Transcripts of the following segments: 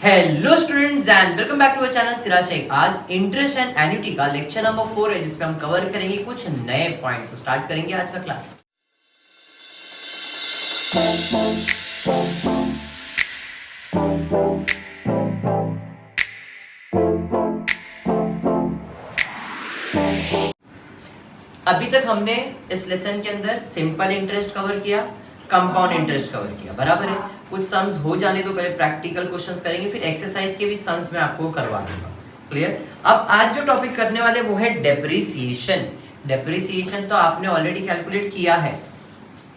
Hello students and welcome back to our channel Siraj Sheikh. आज interest and annuity का lecture number 4 है जिसपे हम कवर करेंगे कुछ नए पॉइंट। तो स्टार्ट करेंगे आज का क्लास। अभी तक हमने इस लेसन के अंदर सिंपल इंटरेस्ट कवर किया, कंपाउंड इंटरेस्ट कवर किया, बराबर है। कुछ सम्स हो जाने दो, पहले प्रैक्टिकल क्वेश्चंस करेंगे, फिर एक्सरसाइज के भी सम्स मैं आपको करवा दूंगा। क्लियर। अब आज जो टॉपिक करने वाले वो है डेप्रिसिएशन। डेप्रिसिएशन तो आपने ऑलरेडी कैलकुलेट किया है,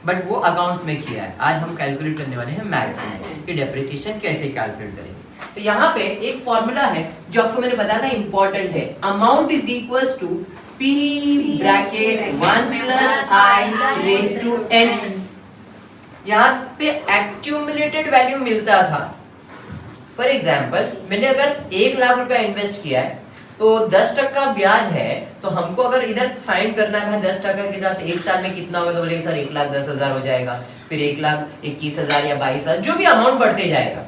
बट वो अकाउंट्स में किया है। आज हम कैलकुलेट करने वाले हैं मैथ्स में कि डेप्रिसिएशन कैसे कैलकुलेट करेंगे। तो यहाँ पे एक फॉर्मूला है जो आपको मैंने बताया था इंपॉर्टेंट है। Amount is equals to P bracket 1 plus I raise to n। यहाँ पे एक्यूमुलेटेड वैल्यू मिलता था। फॉर एग्जाम्पल मैंने अगर 1 लाख रुपया इन्वेस्ट किया है तो 10% ब्याज है, तो हमको अगर इधर फाइंड करना है 10% के हिसाब से एक साल में कितना होगा, तो बोलेंगे सर 1,10,000 हो जाएगा, फिर 1,21,000 या 22,000 जो भी अमाउंट बढ़ते जाएगा।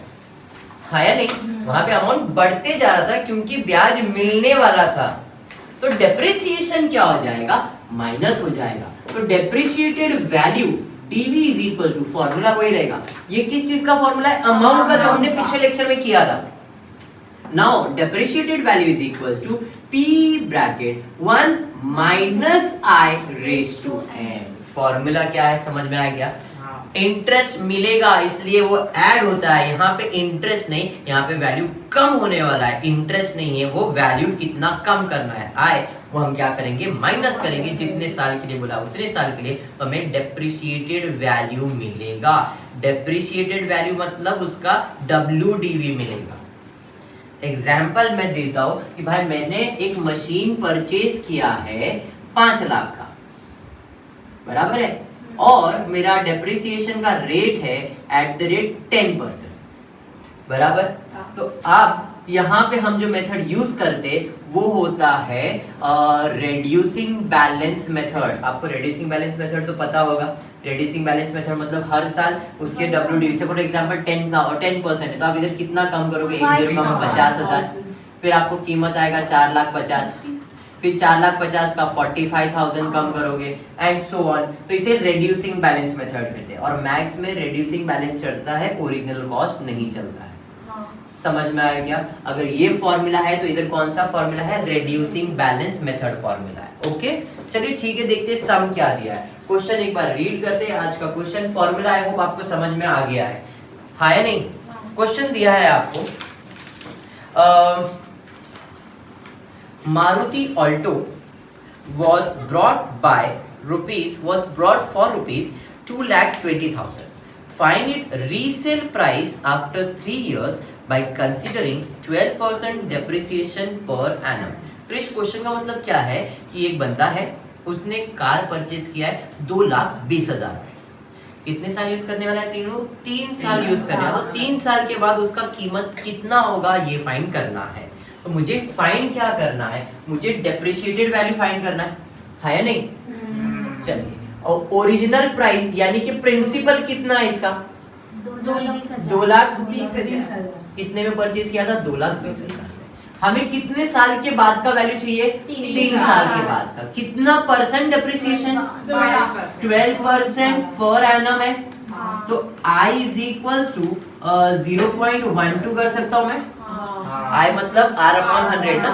हाँ या नहीं, वहां पे अमाउंट बढ़ते जा रहा था क्योंकि ब्याज मिलने वाला था। तो डेप्रिसिएशन क्या हो जाएगा, माइनस हो जाएगा। तो depreciated value DV is equal to, formula वही रहेगा। ये किस चीज का फॉर्मूला है, अमाउंट का, जो हमने पिछले लेक्चर में किया था। Now depreciated value is equal to P bracket 1 minus I raise to n। Formula क्या है, समझ में आ गया। इंटरेस्ट मिलेगा इसलिए वो ऐड होता है। यहाँ पे इंटरेस्ट नहीं, यहाँ पे वैल्यू कम होने वाला है। इंटरेस्ट नहीं है, वो वैल्यू कितना कम करना है, आए वो हम क्या करेंगे, माइनस करेंगे। जितने साल के लिए बोला उतने साल के लिए, तो हमें डेप्रिशिएटेड वैल्यू मिलेगा। डेप्रिशिएटेड वैल्यू मतलब उसका WDV मिलेगा। एग्जाम्पल मैं देता हूं कि भाई मैंने एक मशीन परचेज किया है 5 लाख का, बराबर है, और मेरा डेप्रिसिएशन का रेट है @10%, बराबर। तो अब यहाँ पे हम जो मेथड यूज करते वो होता है रेड्यूसिंग बैलेंस मेथड। आपको रेड्यूसिंग बैलेंस मेथड तो पता होगा। रेड्यूसिंग बैलेंस मेथड मतलब हर साल उसके WDV से, फॉर एग्जांपल 10% है तो आप इधर कितना कम करोगे, एक जीरो कम 50,000, फिर आपको कीमत आएगा 4,50,000, फिर 4,50,000 का 45,000 कम करोगे एंड सो ऑन। तो इसे रेड्यूसिंग बैलेंस मेथड कहते हैं। और मैथ्स में रेड्यूसिंग बैलेंस चलता है, ओरिजिनल कॉस्ट नहीं चलता है। समझ में आया क्या। अगर ये फॉर्मूला है तो इधर कौन सा फॉर्मूला है, रेड्यूसिंग बैलेंस मेथड फॉर्मूला है। ओके चलिए ठीक है, देखते हैं सम क्या दिया है। क्वेश्चन एक बार रीड करते हैं। आज का क्वेश्चन फॉर्मूला आई होप आपको समझ में आ गया है, हाँ या नहीं। क्वेश्चन दिया है आपको, Maruti Alto was brought for rupees 2,20,000. Find its resale price after 3 years by considering 12% depreciation per annum. तो इस क्वेश्चन का मतलब क्या है कि एक बंदा है, उसने कार परचेज किया है 2,20,000। कितने साल यूज करने वाला है, 3 साल यूज करने वाला। तो 3 साल के बाद उसका कीमत कितना होगा ये फाइंड करना है। तो मुझे फाइंड क्या करना है, मुझे डेप्रिशिएटेड वैल्यू फाइंड करना है या नहीं। चलिए, और ओरिजिनल प्राइस यानी कि प्रिंसिपल कितना है इसका, 2,20,000। कितने में परचेज किया था, 2,20,000। हमें कितने साल के बाद का वैल्यू चाहिए, 3 साल के बाद का। कितना परसेंट डेप्रिसिएशन, 12% पर एनम है। तो I इज इक्वल्स टू 0.12 कर सकता हूं मैं। I मतलब R/100 ना।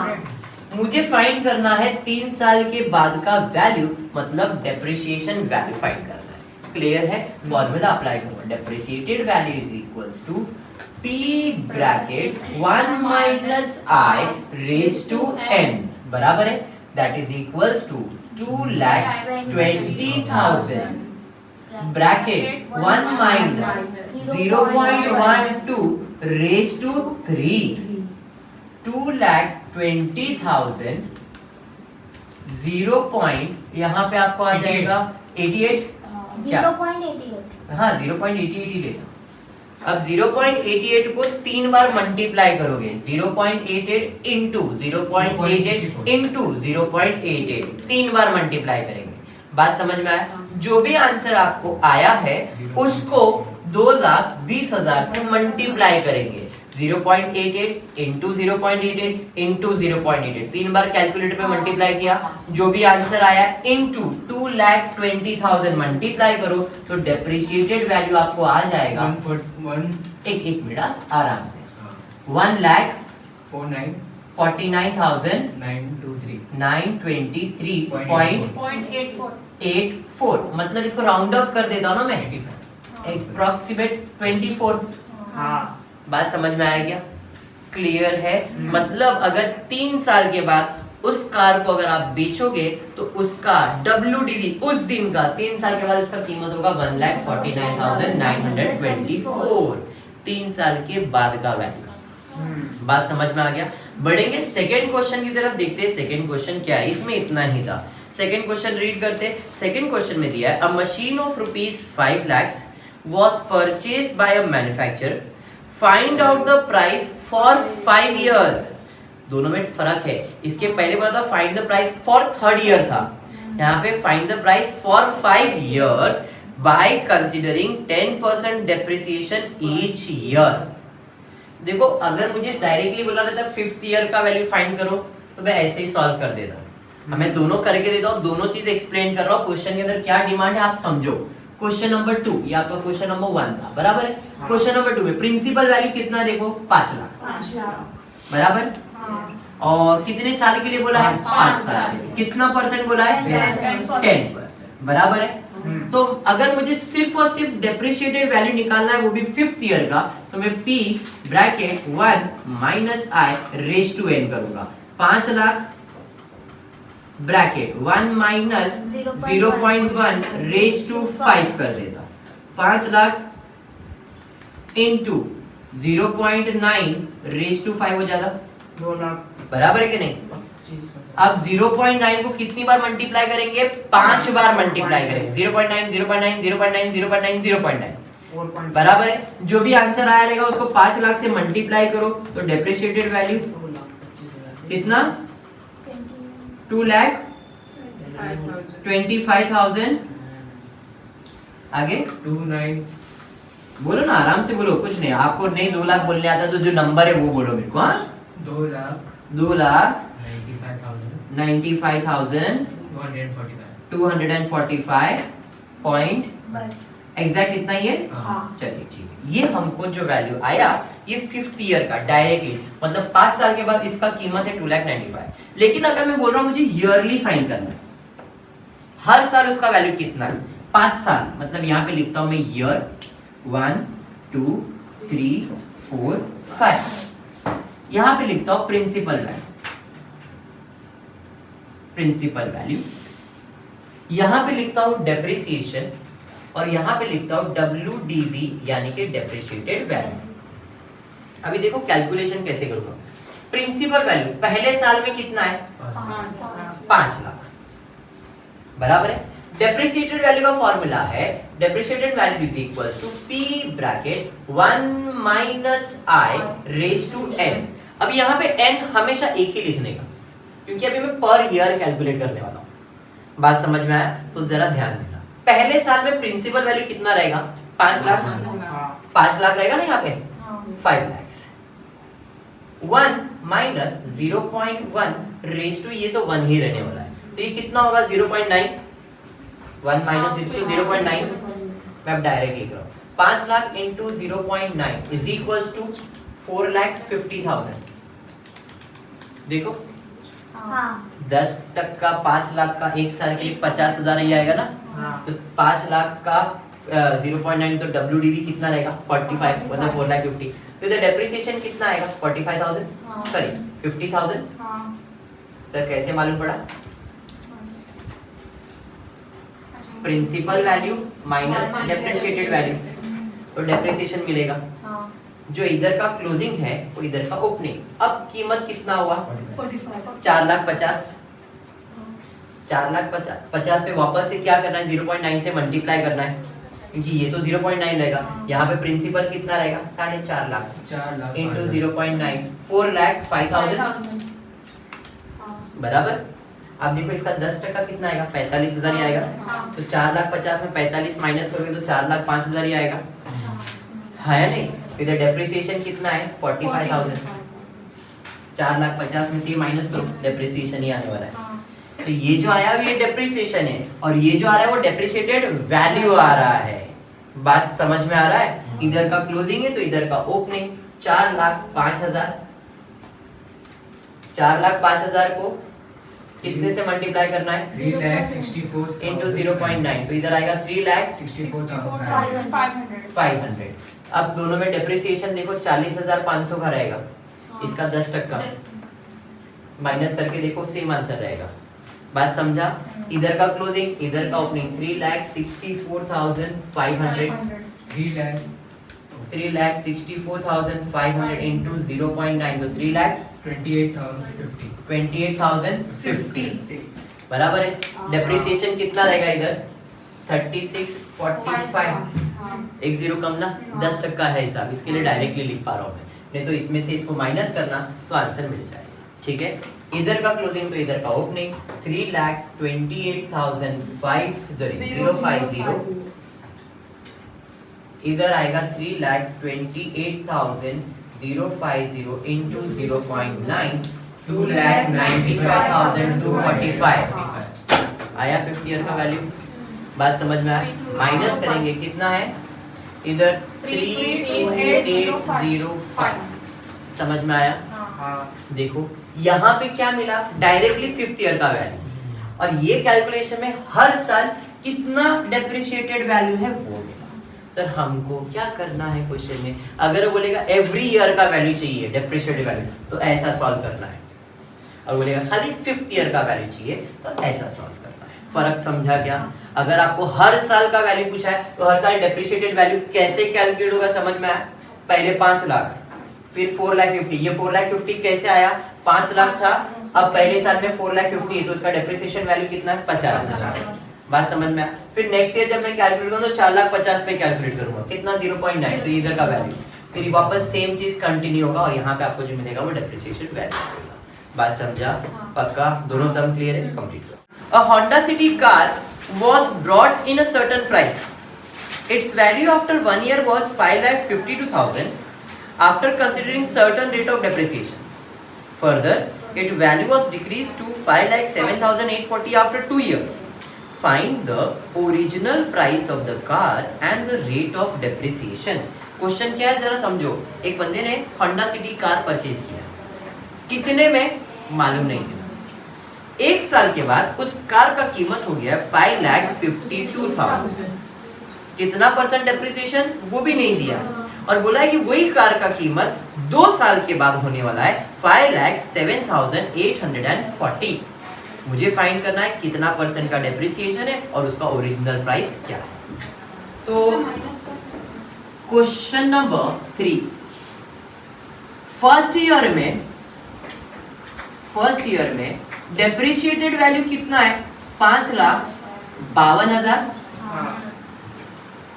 मुझे फाइंड करना है 3 साल के बाद का वैल्यू, मतलब डेप्रिसिएशन वैल्यू फाइंड करना है। क्लियर है, फॉर्मूला अप्लाई करो। Depreciated value is equals to P bracket 1 minus I raise to n, बराबर है। That is equals to 2,20,000 bracket 1 minus 0.12 raise to 3, 2,20,000 0 point, यहाँ पे आपको आ जाएगा 88, 0.88, हाँ 0.88 लेता। अब 0.88 को 3 बार मल्टीप्लाई करोगे, 0.88 इंटू 0.88 इंटू 0.88, 3 बार मल्टीप्लाई करेंगे। बात समझ में आया। जो भी आंसर आपको आया है उसको 2,20,000 से मल्टीप्लाई करेंगे, 0.88 इंटू 0.88 इंटू 0.88, 3 बार कैलकुलेटर पे मल्टीप्लाई किया, जो भी आंसर आया इंटू 2,20,000 मल्टीप्लाई करो तो डेप्रिशिएटेड वैल्यू आपको आ जाएगा एक मिनट आराम से 1,49,923.84, मतलब इसको राउंड ऑफ कर देता हूँ ना मैं, अप्रॉक्सीमेट 24। बात समझ में आया क्या? क्लियर है? मतलब अगर 3 साल के बाद उस कार को अगर आप बेचोगे तो उसका WDV उस दिन का 3 साल के बाद इसका कीमत होगा 1,49,924, 3 साल के बाद का वैल्यू। बात समझ में आ गया? बढ़ेंगे सेकंड क्वेश्चन की तरफ, देखते हैं सेकंड क्वेश्चन क्या है। इसमें इतना ही था। सेकंड क्वेश्चन रीड करते। सेकंड क्वेश्चन में दिया है अ machine of ₹5 lakhs was purchased by a manufacturer, find out the price for 5 years। दोनों में फर्क है, इसके पहले बोला था find the price for 3rd year था, यहाँ पे find the price for 5 years by considering 10% depreciation each year। देखो अगर मुझे डायरेक्टली बोला रहता 5th ईयर का वैल्यू फाइंड करो तो मैं ऐसे ही सॉल्व कर देता, मैं दोनों करके देता हूँ, दोनों चीज एक्सप्लेन कर रहा हूँ। क्वेश्चन के अंदर क्या डिमांड है आप समझो। क्वेश्चन नंबर 2 ये आपका क्वेश्चन नंबर 1 था, बराबर है। क्वेश्चन नंबर 2 में प्रिंसिपल वैल्यू कितना है देखो 5 लाख, बराबर। और कितने साल के लिए बोला है? 5 साल। कितना परसेंट बोला है? 10%, बराबर है। तो अगर मुझे सिर्फ और सिर्फ डेप्रिशिएटेड वैल्यू निकालना है वो भी 5th ईयर का, तो मैं P bracket 1 minus I raise to n करूंगा। 5 lakh bracket 1 minus 0.1 raise to 5 कर देता, 5 लाख इंटू 0.9 रेज टू 5 हो जाता 2 लाख, बराबर है कि नहीं? अब 0.9 को कितनी बार मल्टीप्लाई करेंगे? 5 बार मल्टीप्लाई करेंगे। 0.9 0.9 0.9 0.9 0.9 बराबर है। जो भी आंसर आया रहेगा उसको 5 लाख से मल्टीप्लाई करो तो डेप्रिशिएटेड वैल्यू कितना? 2,25,000। आगे 29 बोलो ना, आराम से बोलो, कुछ नहीं आपको नहीं 2 लाख बोलने आता तो जो नंबर है वो बोलो मेरे को। हाँ 2,95,245 पॉइंट एग्जैक्ट कितना ही है? चलिए ठीक है। ये हमको जो वैल्यू आया ये 5th ईयर का डायरेक्टली, मतलब 5 साल के बाद इसका कीमत है 2,95,000। लेकिन अगर मैं बोल रहा हूँ मुझे ईयरली फाइंड करना है, हर साल उसका वैल्यू कितना है? 5 साल, मतलब यहाँ पे लिखता हूँ मैं ईयर 1 2 3 4 5, यहाँ पे लिखता हूँ प्रिंसिपल वैल्यू, यहाँ पे लिखता हूँ डेप्रिसिएशन और यहाँ पे लिखता हूँ WDV यानी कि डेप्रिशिएटेड वैल्यू। अभी देखो कैलकुलेशन कैसे करूंगा। प्रिंसिपल वैल्यू पहले साल में कितना है? 5 लाख, बराबर है। डेप्रिशिएटेड वैल्यू का फॉर्मूला है depreciated value is equals to P bracket 1 minus I raise to n। अब यहाँ पे n हमेशा एक ही लिखने का, क्योंकि अभी मैं पर ईयर कैलकुलेट करने वाला हूँ। बात समझ में आया? तो जरा ध्यान देना। पहले साल में प्रिंसिपल वैल्यू कितना रहेगा? 5 लाख, 5 लाख रहेगा ना यहाँ पे 5 lakhs। 1 माइनस 0.1 रेज टू ये तो 1 ही रहने वाला है, तो ये कितना होगा? 0.9। 1 माइनस 0.9 मैं अब डायरेक्ट लिख रहा हूँ। 5 lakh into 0.9 is equals to 4,50,000। देखो 10% 5 लाख का एक साल के लिए 50,000 ही आएगा ना। तो 5 लाख का 0.9 तो WDV कितना रहेगा? 45, मतलब 4,50,000। तो इधर डेप्रिसिएशन कितना आएगा? 45,000 सॉरी 50,000। सर कैसे मालूम पड़ा? Principal value minus depreciated value, तो डेप्रिसिएशन मिलेगा। जो इधर का क्लोजिंग है वो इधर का ओपनिंग। अब कीमत कितना हुआ? 4,50,000। 4,50,000 पे वापस से क्या करना है? 0.9 से मल्टीप्लाई करना है, क्योंकि ये तो 0.9 रहेगा। यहाँ पे प्रिंसिपल कितना रहेगा? 4.5 लाख इंटू 0.9 4,05,000 बराबर। अब देखो इसका 10% कितना आएगा? 45,000 ही आएगा। तो 4,50,000 में 45 माइनस करोगे तो 4,05,000 ही आएगा, है या नहीं? इधर डेप्रिसिएशन कितना है 45,000, 4,50,000 में से ये माइनस करो, डेप्रिसिएशन ही आने वाला है। तो ये जो आया ये डेप्रिसिएशन है और ये जो आ रहा है वो डेप्रिशिएटेड वैल्यू आ रहा है। बात समझ में आ रहा है? इधर का क्लोजिंग है तो इधर का ओपनिंग। 4,05,000, 4,05,000 को कितने से मल्टीप्लाई करना है? 3,64,000 इंटू 0.9, तो इधर आएगा 3,64,500। अब दोनों में डेप्रिसिएशन देखो 40,500 का रहेगा, इसका 10% माइनस करके देखो सेम आंसर रहेगा। बात समझा? इधर का क्लोजिंग इधर का ओपनिंग 3,64,500, 3,64,500 इंटू 0.9 तो 3,28,050 बराबर है। डेप्रिसिएशन कितना रहेगा इधर 3645, एक जीरो कम ना, 10% है हिसाब, इसके लिए डायरेक्टली लिख पा रहा हूँ मैं, नहीं तो इसमें से इसको माइनस करना तो आंसर मिल जाएगा। ठीक है, इधर का क्लोजिंग तो इधर का ओपनिंग 3,28,050, इधर आएगा 3,28,050 इंटू 0.9 2,95,245 आया 50 ईयर का वैल्यू। बात समझ में आया? माइनस करेंगे कितना है इधर 3,28,005, समझ में आया? देखो यहाँ पे क्या मिला, डायरेक्टली 50 ईयर का वैल्यू, और ये कैलकुलेशन में हर साल कितना डेप्रिशिएटेड वैल्यू है वो मिला। सर हमको क्या करना है क्वेश्चन में, अगर वो बोलेगा एवरी ईयर का वैल्यू चाहिए डेप्रिशिएटेड वैल्यू तो ऐसा सॉल्व करना है, और बोलेगा खाली 50 ईयर का वैल्यू चाहिए तो ऐसा सॉल्व करना है। फर्क समझा क्या? अगर आपको हर साल का वैल्यू पूछा है तो हर साल डेप्रिशिएटेड वैल्यू कैसे कैलकुलेट होगा समझ में आया? पहले 5 लाख, फिर 4,50,000, ये 4,50,000 कैसे आया? 5 लाख था, अब पहले साल में 4,50,000 है तो इसका डेप्रिसिएशन वैल्यू कितना है 50,000। बात समझ में आया? फिर नेक्स्ट ईयर जब मैं कैलकुलेट करूंगा तो 4,50,000 पे कैलकुलेट करूंगा, कितना 0.9, तो इधर का वैल्यू, फिर वापस सेम चीज कंटिन्यू होगा और यहाँ पे आपको जो मिलेगा वो डेप्रिसिएशन वैल्यू मिलेगा। बात समझा? पक्का? दोनों सम क्लियर है? कंप्लीट करो। अ Honda city car was brought in a certain price. Its value after 1 year was 5,52,000 after considering certain rate of depreciation. Further, its value was decreased to 5,07,840 after 2 years. Find the original price of the car and the rate of depreciation. Question क्या है जरा समझो। एक बंदे ने Honda city car purchase किया, कितने में मालूम नहीं है। एक साल के बाद उस कार का कीमत हो गया 5,52,000, कितना परसेंट डेप्रिसिएशन वो भी नहीं दिया, और बोला है कि वही कार का कीमत 2 साल के बाद होने वाला है 5,07,840। मुझे फाइंड करना है कितना परसेंट का डेप्रिसिएशन है और उसका ओरिजिनल प्राइस क्या है। तो क्वेश्चन नंबर 3, फर्स्ट ईयर में डेप्रिशिएटेड वैल्यू कितना है 5,52,000,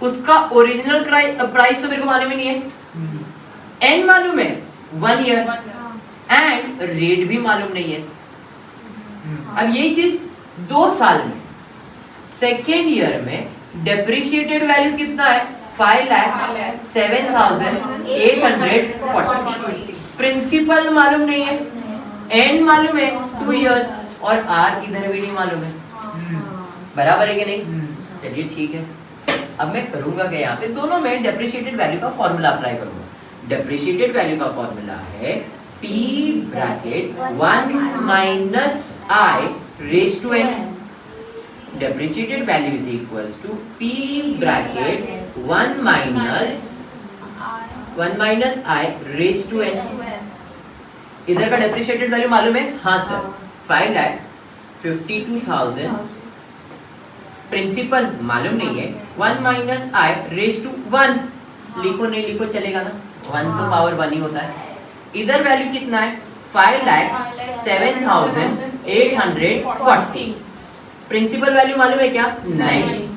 उसका ओरिजिनल प्राइस तो मेरे को मालूम ही नहीं है, एन मालूम है 1 ईयर, एंड रेट भी मालूम नहीं है। अब यही चीज 2 साल में, सेकेंड ईयर में डेप्रिशिएटेड वैल्यू कितना है 5,07,840, प्रिंसिपल मालूम नहीं है, एंड मालूम है 2 इयर्स, और आर इधर भी नहीं मालूम है। बराबर है कि नहीं? चलिए ठीक है, अब मैं करूंगा क्या, यहाँ पे दोनों में डेप्रिशिएटेड वैल्यू का फॉर्मूला अप्लाई करूंगा। डेप्रिशिएटेड वैल्यू का फॉर्मूला है P bracket 1 minus I raise to n। Depreciated value is equals to P bracket 1 minus I raise to n। इधर का डेप्रिशिएटेड वैल्यू मालूम है? हाँ सर, 5,52,000, प्रिंसिपल मालूम नहीं है, 1 माइनस I रेज़ टू 1, लिखो नहीं लिखो चलेगा ना, 1 तो पावर 1 ही होता है। इधर वैल्यू कितना है 5,07,840, प्रिंसिपल वैल्यू मालूम है क्या? नहीं,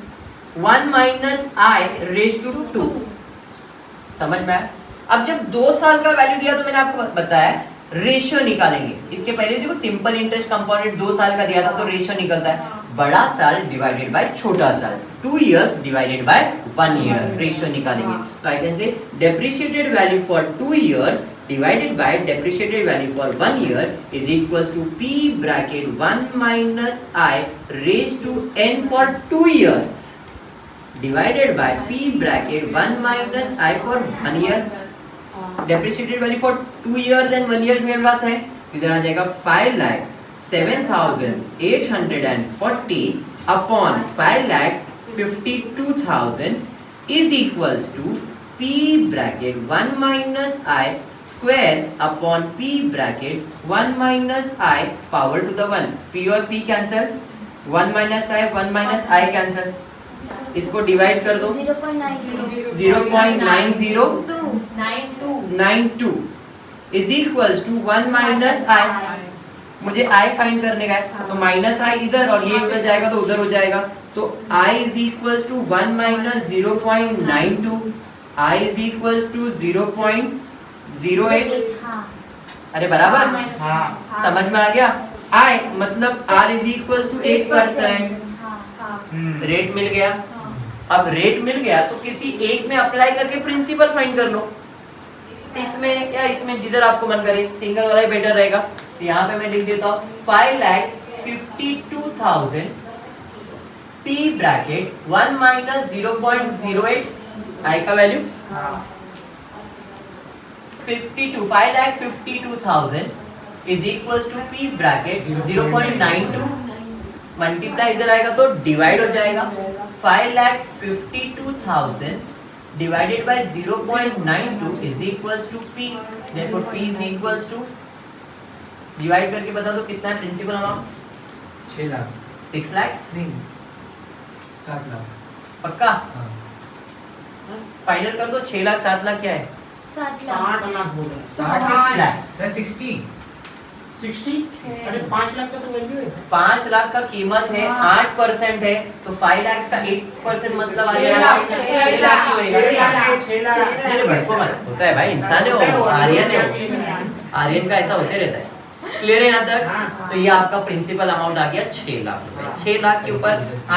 1 माइनस I रेज़ टू 2, समझ में आया? अब जब 2 साल का वैल्यू दिया तो मैंने आपको बताया रेशियो निकालेंगे। इसके पहले देखो सिंपल इंटरेस्ट कंपोनेंट 2 साल का दिया था तो रेशियो निकलता है, बड़ा साल डिवाइडेड बाय छोटा साल, 2 years divided by 1 year, ratio निकालेंगे। तो I can say depreciated value for 2 years divided by depreciated value for 1 year is equals to p bracket 1 minus I raised to n for 2 years divided by p bracket 1 minus I for 1 year। depreciated value for 2 years and 1 year मेरे पास है, इधर आ जाएगा 5,07,840 upon 5,52,000 is equals to p bracket 1 minus I square upon p bracket 1 minus I power to the 1, p और p cancel, 1 minus I cancel, इसको divide कर दो 0.9092 is equals to 1 minus I, मुझे I find करने का है, तो minus I इधर और ये उधर जाएगा तो उधर हो जाएगा, तो I is equals to 1 minus 0.92, I is equals to 0.08। अरे बराबर, समझ में आ गया? I मतलब R is equals to 8%, rate मिल गया। अब रेट मिल गया तो किसी एक में अप्लाई करके प्रिंसिपल फाइंड कर लो, इसमें या इसमें, जिधर आपको मन करे, सिंगल वाला ही बेटर रहेगा। तो यहाँ पे मैं लिख देता हूँ 5,52,000 p ब्रैकेट 1 minus 0.08 I का value 5,52,000 is equals to p bracket 0.92 multiply इधर आएगा तो डिवाइड हो जाएगा, 5,52,000 divided by 0.92 is equals to p, therefore p is equals to, divide करके बता दो कितना है प्रिंसिपल अमाउंट? 6 लाख 6 lakhs नहीं 7 लाख पक्का? फाइनल कर दो, 6 लाख 7 लाख क्या है? 60 लाख बोल रहे हैं। 6 lakhs 60 अरे 5 लाख का तो वैल्यू है। 5 लाख का कीमत है, 8% है, तो 5 lakhs का 8% मतलब आ जाएगा 6 लाख की होएगा। नहीं भटको मत, होता है भाई, इंसान है वो, आर्यन है वो, आर्यन का ऐसा होते रहता है। क्लियर है यहाँ तक? तो ये आपका प्रिंसिपल अमाउंट आ गया 6 लाख रुपए। 6 लाख के ऊपर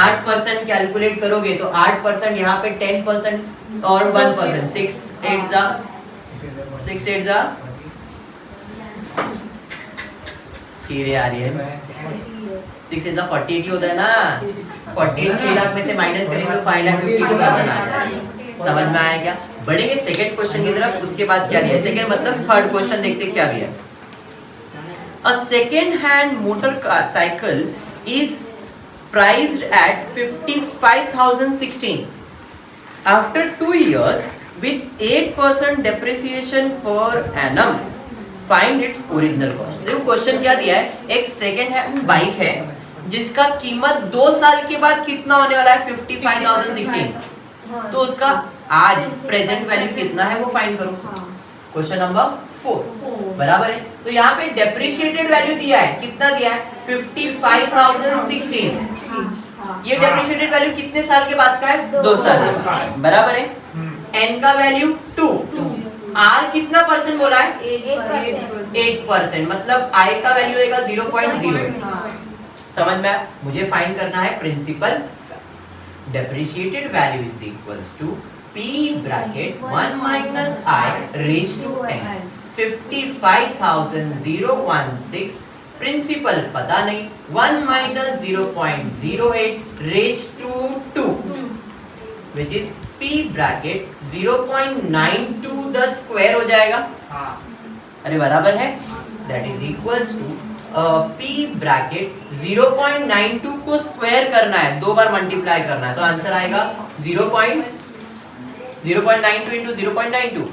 8% कैलकुलेट करोगे तो 8% यहाँ पे 10% और 1%, 6 8 जा 6 आर्यन 6 8 जा 48 होता है ना, 48 6 लाख में से माइनस करेंगे तो 5,52,000 आ जाएगा। समझ में आया क्या? बढ़ेंगे सेकंड क्वेश्चन की तरफ, उसके बाद क्या दिया, सेकंड मतलब थर्ड क्वेश्चन देखते क्या दिया। A second-hand motor cycle is priced at 55,016. After 2 years, with 8% depreciation per annum, find its original cost. देखो क्वेश्चन क्या दिया है, एक सेकेंड हैंड बाइक है जिसका कीमत 2 साल के बाद कितना होने वाला है, 55,016, तो उसका आज प्रेजेंट वैल्यू कितना है वो फाइंड करो। क्वेश्चन नंबर 4 बराबर है। तो यहाँ पे डेप्रिशिएटेड वैल्यू दिया है, कितना दिया है, 55,016। ये डेप्रिशिएटेड वैल्यू कितने साल के बाद का है, 2 साल बराबर है। n का वैल्यू 2, r कितना परसेंट बोला है, 8%, मतलब i का वैल्यू आएगा 0.08। समझ में? मुझे फाइंड करना है principal. Depreciated value is equals to p bracket 1 minus I raised to n, 55,016 principal पता नहीं, 1 minus 0.08 raised to 2 which is p bracket 0.92 the square हो जाएगा। अरे बराबर है, that is equals to p bracket 0.92 को स्क्वायर करना है, 2 बार मल्टीप्लाई करना है, तो आंसर आएगा 0.92 into 0.92,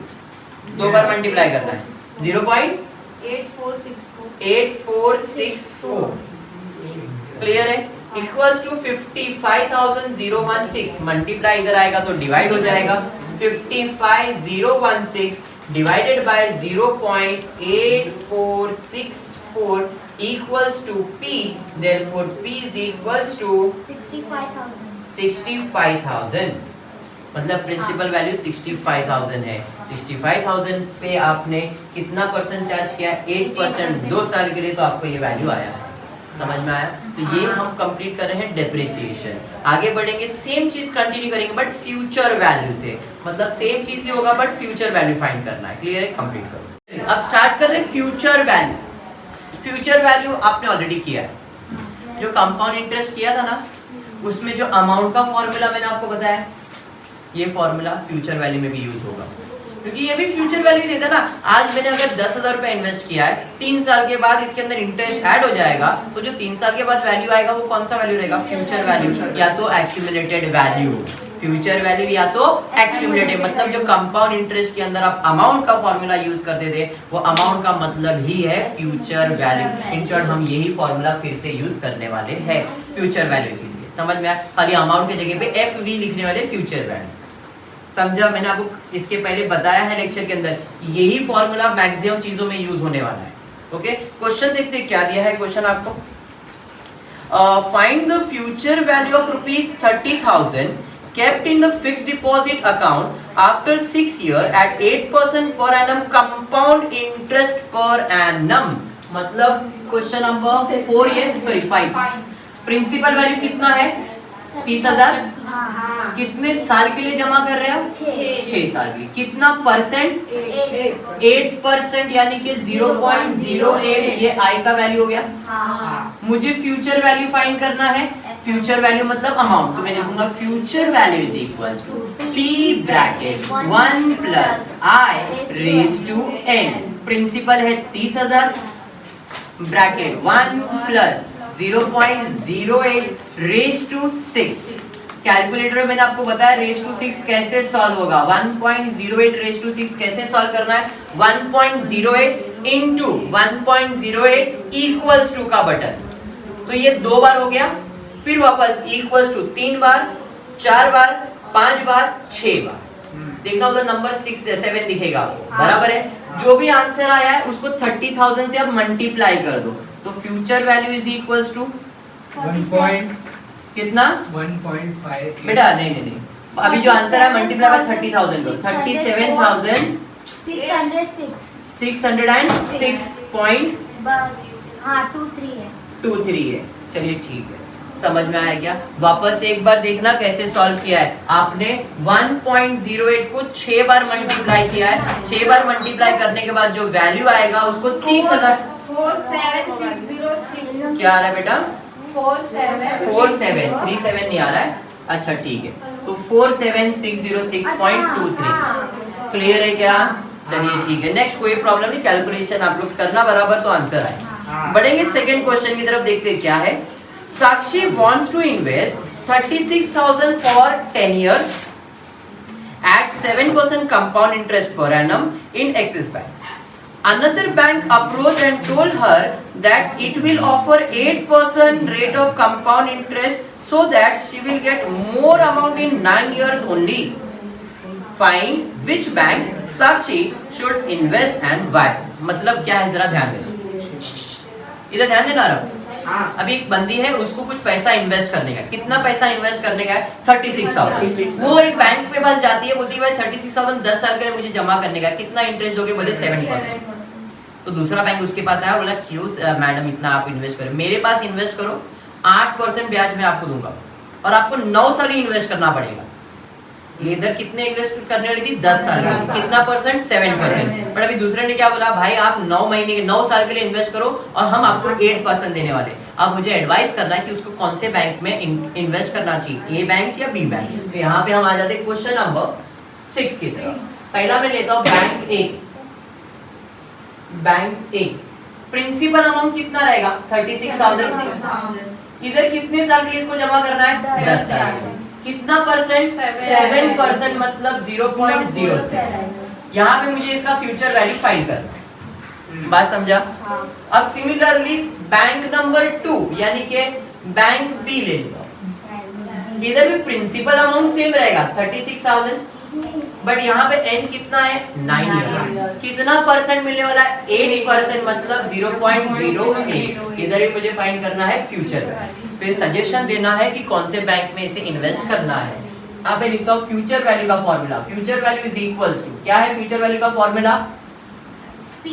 2 बार मल्टीप्लाई करना है, 0.8464। क्लियर है? इक्वल्स टू 55,016 मल्टीप्लाई इधर आएगा तो डिवाइड हो जाएगा, 55,016 divided by 0.8464 equals to p, therefore p is equals to 65,000। मतलब प्रिंसिपल वैल्यू 65,000 है। 65,000 पे आपने कितना परसेंट चार्ज किया, 8%, 2 साल के लिए, तो आपको ये वैल्यू आया है। समझ में आया? तो ये हम कंप्लीट कर रहे हैं डेप्रिसिएशन। आगे बढ़ेंगे, सेम चीज कंटिन्यू करेंगे बट फ्यूचर वैल्यू से, मतलब सेम चीज ही होगा बट फ्यूचर वैल्यू फाइंड करना है। क्लियर है? कंप्लीट करो। अब स्टार्ट कर रहे हैं फ्यूचर वैल्यू। फ्यूचर वैल्यू आपने ऑलरेडी किया है, जो कंपाउंड इंटरेस्ट किया था ना, उसमें जो अमाउंट का फॉर्मूला मैंने आपको बताया, ये फॉर्मूला फ्यूचर वैल्यू में भी यूज होगा, क्योंकि ये भी फ्यूचर वैल्यू देता ना। आज मैंने अगर 10,000 रुपए इन्वेस्ट किया है, 3 साल के बाद इसके अंदर इंटरेस्ट ऐड हो जाएगा, तो जो 3 साल के बाद वैल्यू आएगा वो कौन सा वैल्यू रहेगा? फ्यूचर वैल्यू, या तो एक्यूमुलेटेड वैल्यू। फ्यूचर वैल्यू या तो एक्यूमुलेटेड, मतलब जो कंपाउंड इंटरेस्ट के अंदर आप अमाउंट का फॉर्मूला यूज करते थे, वो अमाउंट का मतलब ही है फ्यूचर वैल्यू। इन शॉर्ट हम यही फॉर्मूला फिर से यूज करने वाले हैं फ्यूचर वैल्यू के लिए। समझ में आया? खाली अमाउंट के जगह पे FV लिखने वाले फ्यूचर वैल्यू। समझा? मैंने आपको इसके पहले बताया है लेक्चर के अंदर, यही फॉर्मूला मैक्सिमम चीजों में यूज होने वाला है। ओके, क्वेश्चन देखते हैं क्या दिया है। क्वेश्चन आपको, find the future value of ₹30,000 kept in the fixed deposit account after 6 years at 8% per annum compound interest per annum। मतलब क्वेश्चन नंबर 4 ये, सॉरी 5, प्रिंसिपल वैल्यू कितना है? 30,000। कितने साल के लिए जमा कर रहे हो? 6 साल के लिए। कितना परसेंट? 8%, यानी कि 0.08 ये आई का वैल्यू हो गया। मुझे फ्यूचर वैल्यू फाइंड करना है। फ्यूचर वैल्यू मतलब अमाउंट, तो मैं लिखूंगा future value is equal to P bracket 1 plus I raise to n। Principal है 30,000, bracket 1 plus 0.08 raise to 6। Calculator में मैंने आपको बताया रेज टू 6 कैसे सॉल्व होगा। 1.08 रेज टू 6 कैसे सॉल्व करना है? 1.08 इंटू 1.08 इक्वल्स टू का बटन, तो ये 2 बार हो गया, फिर वापस इक्वल्स टू 3 बार, 4 बार, 5 बार, 6 बार। देखना उधर नंबर 7 दिखेगा, बराबर है। जो भी आंसर आया है उसको 30,000 से अब मल्टीप्लाई कर दो, तो future value is equals to 1. कितना? 1.5 बेटा नहीं, अभी जो आंसर है मल्टीप्लाई बाय 30,000 को, 37,606 पॉइंट बस हाँ 23 है। 23 है। चलिए ठीक है, समझ में आया क्या? वापस एक बार देखना कैसे सॉल्व किया है। आपने 1.08 को 6 बार मल्टीप्लाई किया है। 6 बार मल्टीप्लाई करने के बाद जो वैल्यू आएगा उसको 30,000। 47606 क्या आ रहा है बेटा? 47 37 नहीं आ रहा है। अच्छा ठीक है, तो 47606.23 क्लियर है क्या? चलिए ठीक है, नेक्स्ट कोई प्रॉब्लम नहीं, कैलकुलेशन आप लोग करना बराबर तो आंसर आए। बढ़ेंगे सेकंड क्वेश्चन की तरफ, देखते हैं क्या है। साक्षी wants to invest 36,000 for 10 years at 7% compound interest per annum in Axis Bank. Another bank approached and told her that it will offer 8% rate of compound interest so that she will get more amount in 9 years only. Find which bank Sakshi should invest and why। मतलब क्या है, जरा ध्यान देना, इधर ध्यान देना रहा। अभी एक बंदी है, उसको कुछ पैसा इन्वेस्ट करने का, कितना पैसा इन्वेस्ट करने का है? 36,000। वो एक बैंक पे पास जाती है, बोलती है भाई 36,000 10 साल के लिए मुझे जमा करने का, कितना इंटरेस्ट दोगे? बोले 7%। तो दूसरा बैंक उसके पास आया, बोला क्यों मैडम इतना आप इन्वेस्ट करो, मेरे पास इन्वेस्ट करो, 8% ब्याज मैं आपको दूंगा और आपको 9 साल ही इन्वेस्ट करना पड़ेगा। ये इधर कितने इन्वेस्ट करने वाली थी? 10 साल। कितना परसेंट? 7%। बट अभी दूसरे ने क्या बोला, भाई आप 9 महीने के 9 साल के लिए इन्वेस्ट करो और हम आपको 8% देने वाले। अब मुझे एडवाइस करना है कि उसको कौन से बैंक में इन्वेस्ट करना चाहिए, ए बैंक या बी बैंक। तो यहाँ पे हम आ जाते हैं क्वेश्चन नंबर 6 की तरफ। पहला मैं लेता हूँ बैंक ए। बैंक ए प्रिंसिपल अमाउंट कितना रहेगा? 36,000। इधर कितने साल के लिए इसको जमा करना है? 10 साल। कितना परसेंट? 7%, मतलब 0.07। यहाँ पे मुझे इसका फ्यूचर वैल्यू फाइंड करना है। बात समझा? अब सिमिलरली बैंक नंबर 2 यानी कि बैंक बी ले लो, इधर भी प्रिंसिपल अमाउंट सेम रहेगा 36,000, बट यहाँ पे एन कितना है? 9 इयर्स। कितना परसेंट मिलने वाला है? 8%, मतलब 0.08। इधर भी मुझे फाइंड करना है फ्यूचर वैल्यू, फिर सजेशन देना है कि कौन से बैंक में इसे इन्वेस्ट करना है। यहाँ पे लिखता हूँ फ्यूचर वैल्यू का formula. Future value is equals to, क्या है फ्यूचर वैल्यू का formula? P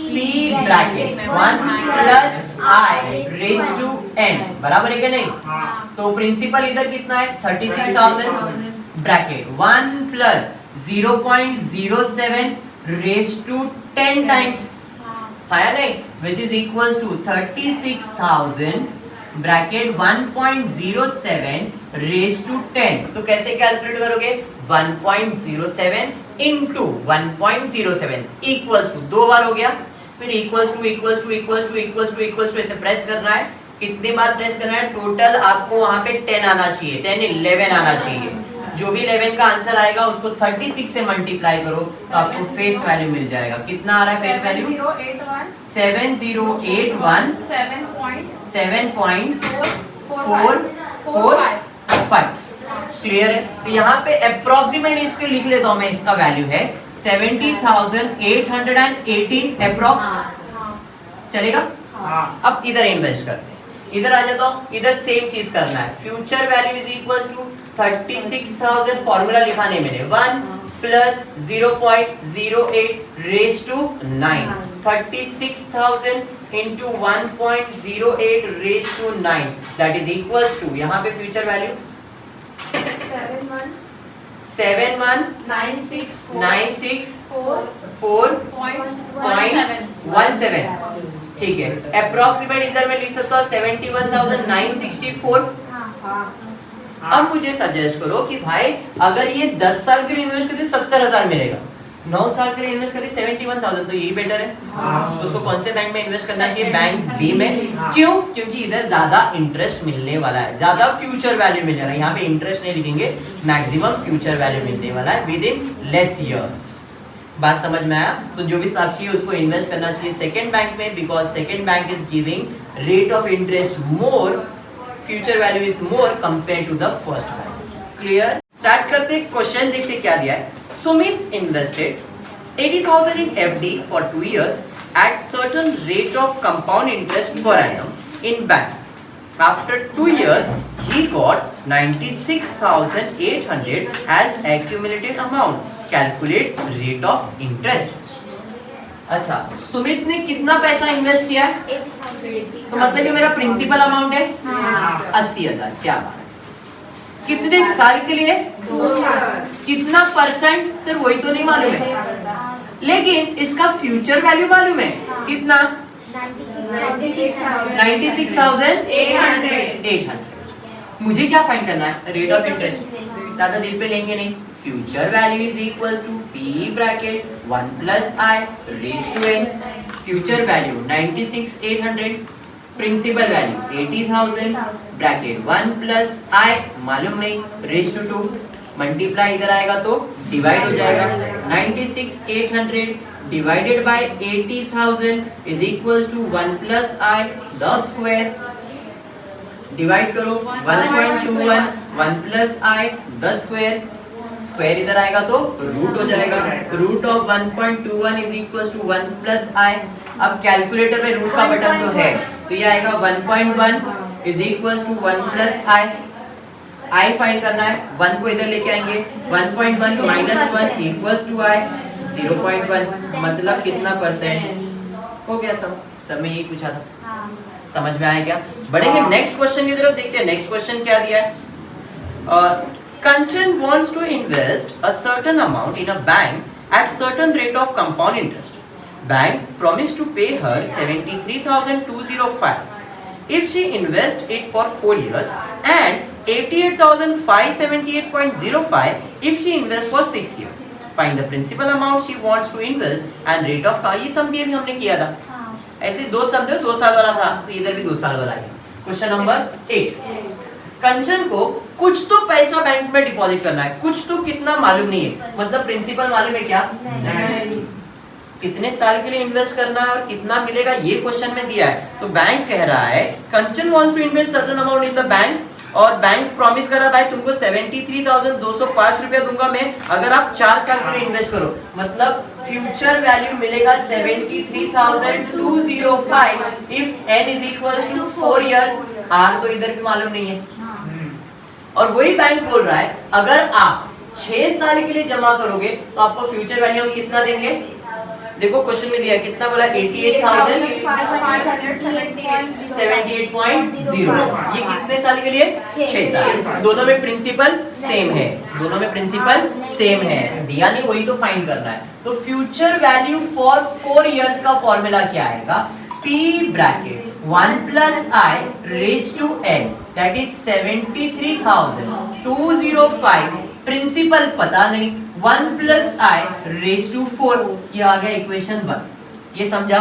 bracket 1 plus I raise to n, बराबर है क्या नहीं? हाँ। तो प्रिंसिपल इधर कितना है? 36,000 bracket 1 plus 0.07 raise to 10 times, है या नहीं? Which is equals to 36,000 bracket 1.07 raise to 10। तो कैसे कैलकुलेट करोगे? 1.07 इंटू 1.07 इक्वल्स टू, दो बार हो गया, फिर equals to equals to equals to equals to equals to ऐसे प्रेस करना है। कितनी बार प्रेस करना है? टोटल आपको वहां पे 10 आना चाहिए, 10 11 आना चाहिए। जो भी 11 का आंसर आएगा उसको 36 से मल्टीप्लाई करो तो आपको फेस वैल्यू मिल जाएगा। कितना आ रहा है फेस वैल्यू? 7081 7.445। क्लियर है? तो यहाँ पे अप्रोक्सीमेट इसके लिख लेता हूँ मैं, इसका वैल्यू है 70,818 अप्रोक्स। चलेगा? हाँ। अब इधर इन्वेस्ट करते हैं, इधर आ जाता हूँ, इधर सेम चीज करना है। Future value is equal to 36,000, formula लिखा नहीं मैंने, 1 plus 0.08 raise to 9, 36,000 into 1.08 raised to 9, that is equals to, यहाँ पे फ्यूचर वैल्यू 71,964.17। ठीक है, अप्रोक्सीमेट इधर मैं लिख सकता हूँ 71,964। अब मुझे सजेस्ट करो कि भाई अगर ये 10 साल के लिए इन्वेस्ट करते 70,000 मिलेगा, 9 साल के लिए इन्वेस्ट करें 71,000, तो यही बेटर है। हाँ। उसको कौन से बैंक में इन्वेस्ट करना चाहिए? बैंक बी में। हाँ। क्यों? क्योंकि इधर ज्यादा इंटरेस्ट मिलने वाला है, ज्यादा फ्यूचर वैल्यू मिलने वाला है। यहाँ पे इंटरेस्ट नहीं लिखेंगे, मैक्सिमम फ्यूचर वैल्यू मिलने वाला है विद इन लेस इयर्स। बात समझ में आया? तो जो भी साक्षी है उसको इन्वेस्ट करना चाहिए सेकंड बैंक में, because second bank is giving rate of interest more, future value is more compare to the first bank. Clear? Start करते हैं, क्वेश्चन देखते क्या दिया है। Sumit invested 80,000 in FD for 2 years at certain rate of compound interest per annum in bank. After 2 years, he got 96,800 as accumulated amount. Calculate rate of interest. अच्छा, सुमित ने कितना पैसा इन्वेस्ट किया है? तो मतलब ये मेरा प्रिंसिपल अमाउंट है 80,000। क्या बात है? कितने साल के लिए? 2 साल। कितना परसेंट? सर वही तो नहीं मालूम है, लेकिन इसका फ्यूचर वैल्यू मालूम है। कितना? 96,800। मुझे क्या फाइंड करना है? Rate of interest. ज्यादा दिल पे लेंगे नहीं। Future value is equals to P bracket 1 plus I raise to n। Future value 96,800, principal value 80,000 bracket 1 plus I मालूम नहीं रेज टू 2, मल्टीप्लाई इधर आएगा तो डिवाइड हो जाएगा। 96,800 divided by 80,000 is equals to 1 plus I the square. Divide करो 1.21 1 plus I the square, square इधर आएगा तो रूट हो जाएगा। Root of 1.21 is equals to 1 plus I। अब कैलकुलेटर में रूट का बटन तो है, तो ये आएगा 1.1 is equals to 1 plus I। I find करना है, 1 को इधर लेके आएंगे, 1.1 माइनस 1 इक्वल्स टू I 0.1, मतलब कितना परसेंट हो गया? सब में यही पूछा था, समझ में आया क्या? बढ़ेंगे नेक्स्ट क्वेश्चन की तरफ, देखते हैं नेक्स्ट क्वेश्चन क्या दिया है। और Kanchan wants to invest a certain amount in a bank at certain rate of compound interest. Bank promised to pay her 73,205 if she invests it for 4 years and 88,578.05 if she invests for 6 years. Find the principal amount she wants to invest and rate of का ये सम भी अभी हमने किया था। ऐसे दो सम थे, 2 साल वाला था, तो इधर भी 2 साल वाला है। Question number 8। कंचन को कुछ तो पैसा बैंक में डिपॉजिट करना है, कुछ तो कितना मालूम नहीं है, मतलब प्रिंसिपल मालूम है क्या? नहीं। कितने साल के लिए इन्वेस्ट करना है और कितना मिलेगा ये क्वेश्चन में दिया है। तो बैंक कह रहा है Kanchan wants to invest certain amount in the bank, और बैंक प्रॉमिस कर रहा है भाई तुमको 73,205 रुपया दूंगा मैं अगर आप 4 साल के लिए इन्वेस्ट करो। मतलब फ्यूचर वैल्यू मिलेगा 73,205 if n is equals to 4 years. r तो इधर भी मालूम नहीं है, और वही बैंक बोल रहा है अगर आप 6 साल के लिए जमा करोगे तो आपको फ्यूचर वैल्यू हम कितना देंगे? देखो क्वेश्चन में दिया है, कितना बोला 88,578.0। ये कितने साल के लिए? 6 साल। दोनों में प्रिंसिपल सेम है, दोनों में प्रिंसिपल सेम है, दिया नहीं वही तो फाइंड करना है। तो फ्यूचर वैल्यू फॉर 4 इयर्स का फॉर्मूला क्या आएगा? P bracket 1 plus I raised to n, that is 73,205। प्रिंसिपल पता नहीं, 1 plus I raised to 4, ये आ गया इक्वेशन 1। ये समझा?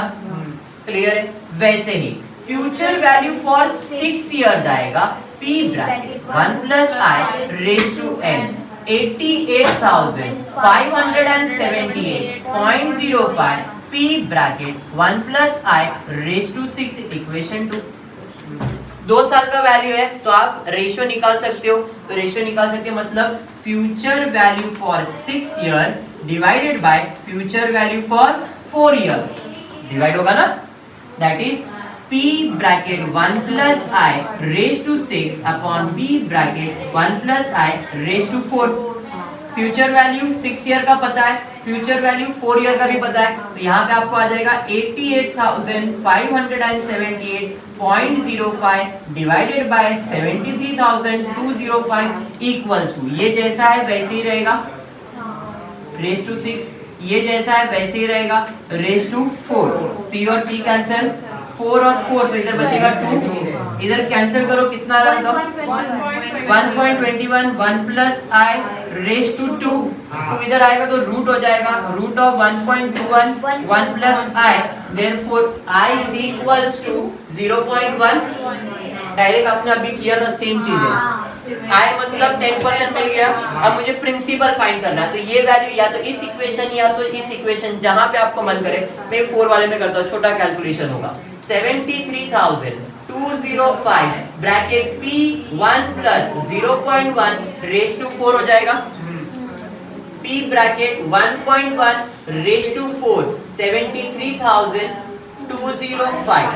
क्लियर है? वैसे ही फ्यूचर वैल्यू फॉर 6 इयर्स आएगा P bracket 1 plus I raised to n, 88,578.05 P bracket 1 plus I raised to 6, equation 2। 2 साल का वैल्यू है तो आप रेशियो निकाल सकते हो, तो रेशियो निकाल सकते हो मतलब future value for 6 year divided by future value for 4 years, divide होगा ना, that is P bracket 1 plus I raised to 6 upon B bracket 1 plus I raised to 4। Future value 6 year का पता है, फ्यूचर वैल्यू 4 ईयर का भी पता है, तो यहाँ पे आपको आ जाएगा 88,578.05 डिवाइडेड बाय 73,205 इक्वल्स टू, ये जैसा है वैसे ही रहेगा रेज टू 6, ये जैसा है वैसे ही रहेगा रेज टू 4। P और P कैंसिल, 4 और 4 तो इधर बचेगा 2, इधर कैंसिल करो कितना आ रहा है बताओ? 1.21, 1 plus I raised to 2, 2 इधर आएगा तो रूट हो जाएगा, root of 1.21 1 plus I, therefore I is equals to 0.1। Direct आपने अभी किया था सेम चीज है, I मतलब 10% मिल गया। अब मुझे प्रिंसिपल फाइंड करना है, तो ये वैल्यू या तो इस इक्वेशन या तो इस इक्वेशन, जहां पे आपको मन करे। मैं 4 वाले में करता हूँ, छोटा कैलकुलेशन होगा। 73,205 bracket P 1 plus 0.1 raise to 4 हो जाएगा। P bracket 1.1 raise to 4, 73,205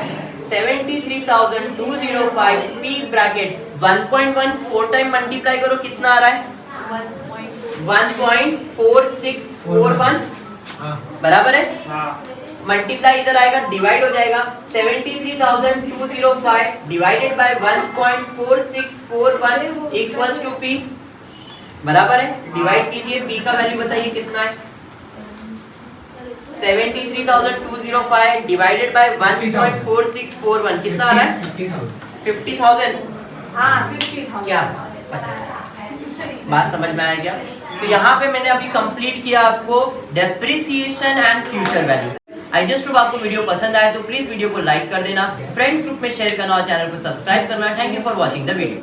73,205 P bracket 1.1 4 time multiply करो कितना आ रहा है? 1.4641 बराबर है। मल्टीप्लाई इधर आएगा, डिवाइड हो जाएगा, 73,205 divided by 1.4641 equals to P बराबर है। डिवाइड कीजिए, P का वैल्यू बताइए कितना है? 73,205 डिवाइडेड बाय 1.4641 कितना आ रहा है? 50,000। हाँ 50,000। क्या बात समझ में आया क्या? तो यहाँ पे मैंने अभी कंप्लीट किया आपको depreciation and future value. I just hope आपको वीडियो पसंद आया तो प्लीज वीडियो को लाइक कर देना, फ्रेंड्स ग्रुप में शेयर करना और चैनल को सब्सक्राइब करना। Thank you for watching the video.